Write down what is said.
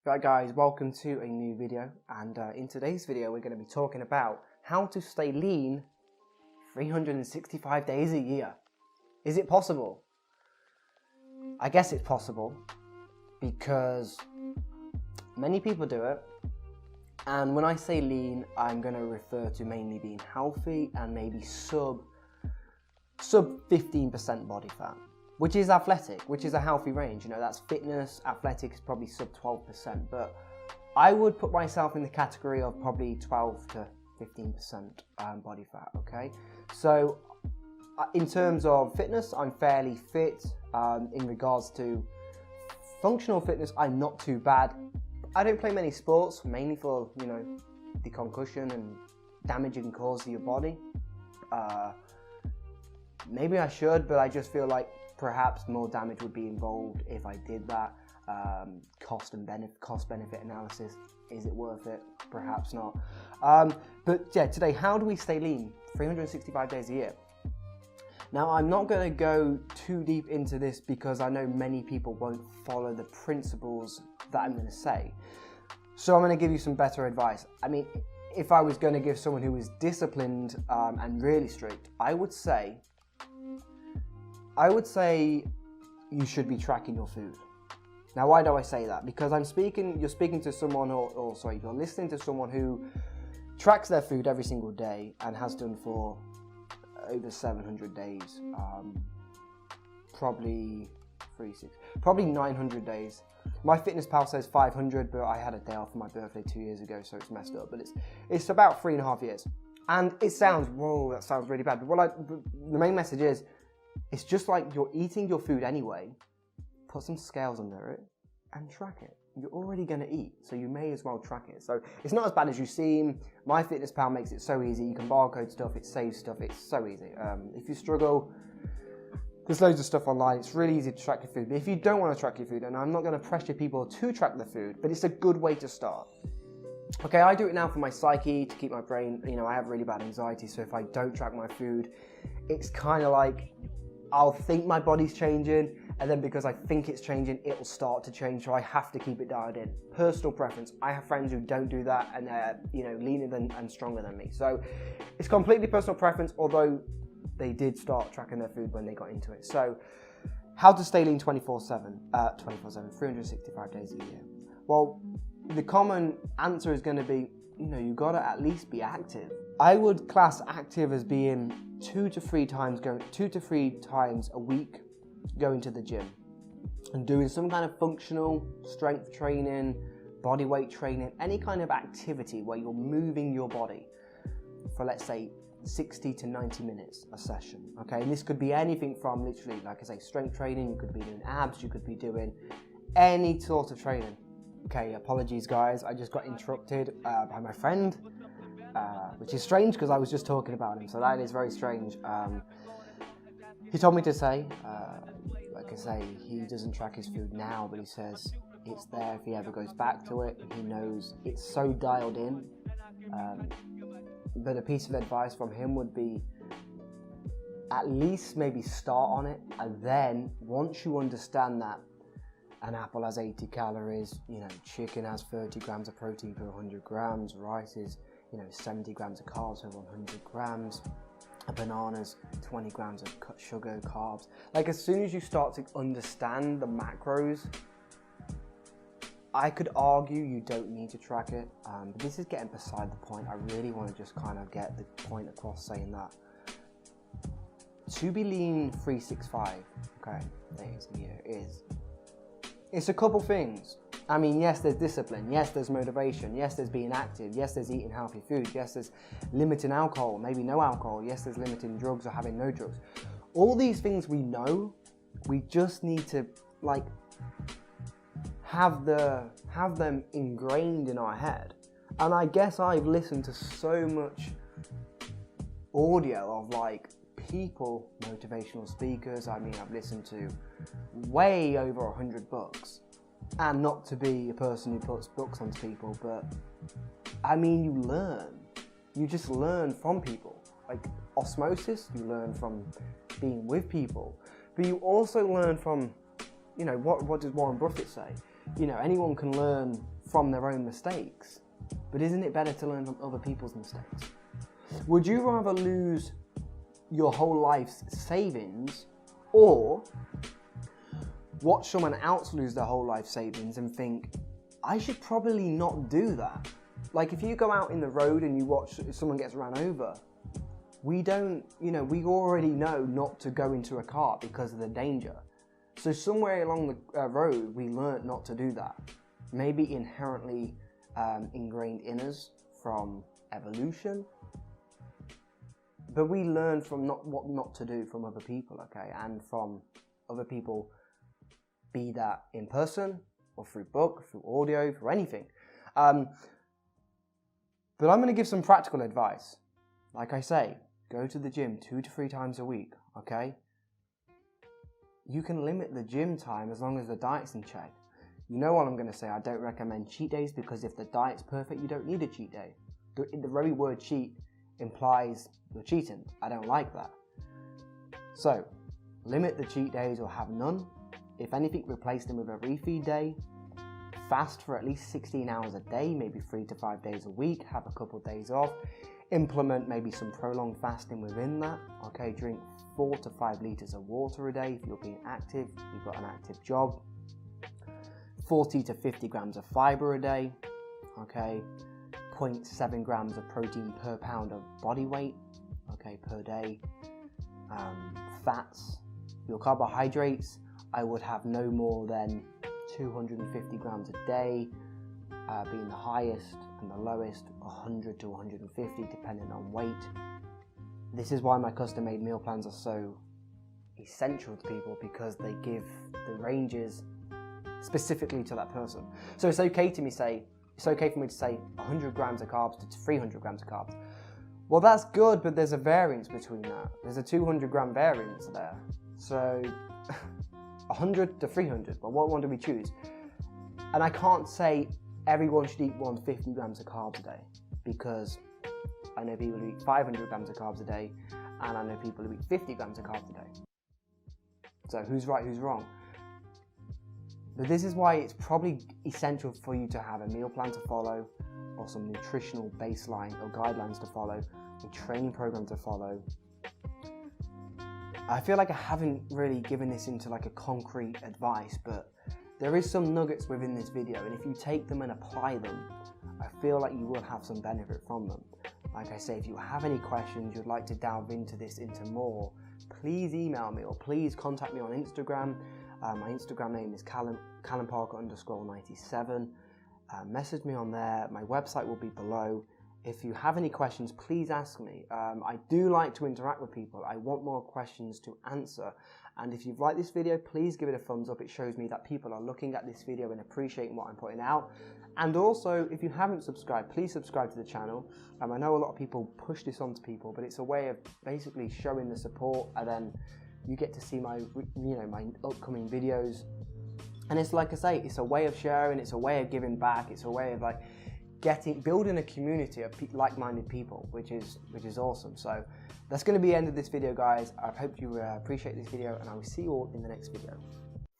Right guys, welcome to a new video, and in today's video we're going to be talking about how to stay lean 365 days a year. Is it possible? I guess it's possible because many people do it, and when I say lean I'm going to refer to mainly being healthy and maybe sub 15% body fat. Which is athletic, which is a healthy range. You know, that's fitness. Athletic is probably sub 12%, but I would put myself in the category of probably 12 to 15% body fat, okay? So in terms of fitness, I'm fairly fit. In regards to functional fitness, I'm not too bad. I don't play many sports, mainly for, you know, the concussion and damage it can cause to your body. Maybe I should, but I just feel like perhaps more damage would be involved if I did that. Cost benefit analysis, is it worth it? Perhaps not. But yeah, today, how do we stay lean 365 days a year? Now, I'm not going to go too deep into this because I know many people won't follow the principles that I'm going to say. So I'm going to give you some better advice. I mean, if I was going to give someone who is disciplined and really strict, I would say you should be tracking your food. Now, why do I say that? Because you're speaking to someone, you're listening to someone who tracks their food every single day and has done for over 700 days, probably 900 days. MyFitnessPal says 500, but I had a day off for my birthday 2 years ago, so it's messed up. But it's about 3.5 years, and it sounds, whoa, that sounds really bad. But the main message is, it's just like you're eating your food anyway. Put some scales under it and track it. You're already going to eat, so you may as well track it. So it's not as bad as you seem. MyFitnessPal makes it so easy. You can barcode stuff, it saves stuff, it's so easy. If you struggle, there's loads of stuff online. It's really easy to track your food. But if you don't want to track your food, and I'm not going to pressure people to track their food, but it's a good way to start. Okay, I do it now for my psyche, to keep my brain, you know, I have really bad anxiety, so if I don't track my food, it's kind of like I'll think my body's changing, and then because I think it's changing, it'll start to change, so I have to keep it dialed in. Personal preference. I have friends who don't do that, and they're, you know, leaner and stronger than me. So it's completely personal preference, although they did start tracking their food when they got into it. So how to stay lean 24/7, 365 days a year. Well, the common answer is going to be, you know, you got to at least be active. I would class active as being 2 to 3 times a week going to the gym and doing some kind of functional strength training, body weight training, any kind of activity where you're moving your body for, let's say, 60 to 90 minutes a session. Okay, and this could be anything from literally, like I say, strength training. You could be doing abs, you could be doing any sort of training. Okay, apologies guys, I just got interrupted by my friend, which is strange because I was just talking about him, so that is very strange. He told me to say, like I say, he doesn't track his food now, but he says it's there if he ever goes back to it. He knows it's so dialed in. But a piece of advice from him would be, at least maybe start on it, and then once you understand that an apple has 80 calories, you know, chicken has 30 grams of protein per 100 grams, rice is, you know, 70 grams of carbs per 100 grams, a banana's 20 grams of sugar, carbs. Like, as soon as you start to understand the macros, I could argue you don't need to track it, but this is getting beside the point. I really want to just kind of get the point across, saying that to be lean 365, okay, days a year it's a couple things. I mean, yes, there's discipline, yes, there's motivation, yes, there's being active, yes, there's eating healthy food, yes, there's limiting alcohol, maybe no alcohol, yes, there's limiting drugs or having no drugs. All these things we know, we just need to, like, have them ingrained in our head. And I guess I've listened to so much audio of, like, people, motivational speakers. I mean, I've listened to way over 100 books, and not to be a person who puts books onto people, but I mean, you just learn from people, like osmosis. You learn from being with people, but you also learn from, you know, what does Warren Buffett say? you know, anyone can learn from their own mistakes, but isn't it better to learn from other people's mistakes? Would you rather lose your whole life's savings or watch someone else lose their whole life savings and think, I should probably not do that? Like if you go out in the road and you watch someone gets run over, we already know not to go into a car because of the danger. So somewhere along the road, we learned not to do that. Maybe inherently ingrained in us from evolution, but we learn from what not to do from other people, okay? And from other people, be that in person or through book, through audio, through anything. But I'm going to give some practical advice. Like I say, go to the gym 2 to 3 times a week, okay? You can limit the gym time as long as the diet's in check. You know what I'm going to say, I don't recommend cheat days because if the diet's perfect, you don't need a cheat day. The very word cheat implies you're cheating. I don't like that. So, limit the cheat days or have none. If anything, replace them with a refeed day. Fast for at least 16 hours a day, maybe 3 to 5 days a week. Have a couple of days off. Implement maybe some prolonged fasting within that. Okay, drink 4 to 5 litres of water a day if you're being active, you've got an active job. 40 to 50 grams of fibre a day. Okay, 0.7 grams of protein per pound of body weight. Okay, per day. Fats, your carbohydrates, I would have no more than 250 grams a day, being the highest, and the lowest 100 to 150 depending on weight. This is why my custom-made meal plans are so essential to people, because they give the ranges specifically to that person. So it's okay for me to say 100 grams of carbs to 300 grams of carbs. Well, that's good, but there's a variance between that. There's a 200 gram variance there. So 100 to 300, well, what one do we choose? And I can't say everyone should eat 150 grams of carbs a day, because I know people who eat 500 grams of carbs a day, and I know people who eat 50 grams of carbs a day. So who's right, who's wrong? But this is why it's probably essential for you to have a meal plan to follow, or some nutritional baseline or guidelines to follow, a training program to follow. I feel like I haven't really given this into like a concrete advice, but there is some nuggets within this video, and if you take them and apply them, I feel like you will have some benefit from them. Like I say, if you have any questions, you'd like to delve into this into more, please email me or please contact me on Instagram. My Instagram name is CallumParker_97. Message me on there. My website will be below. If you have any questions, please ask me. I do like to interact with people. I want more questions to answer. And if you've liked this video, please give it a thumbs up. It shows me that people are looking at this video and appreciating what I'm putting out. And also, if you haven't subscribed, please subscribe to the channel. I know a lot of people push this onto people, but it's a way of basically showing the support, and then you get to see my upcoming videos. And it's like I say, it's a way of sharing, it's a way of giving back, it's a way of like building a community of like-minded people, which is awesome. So that's going to be the end of this video, guys. I hope you appreciate this video, and I will see you all in the next video.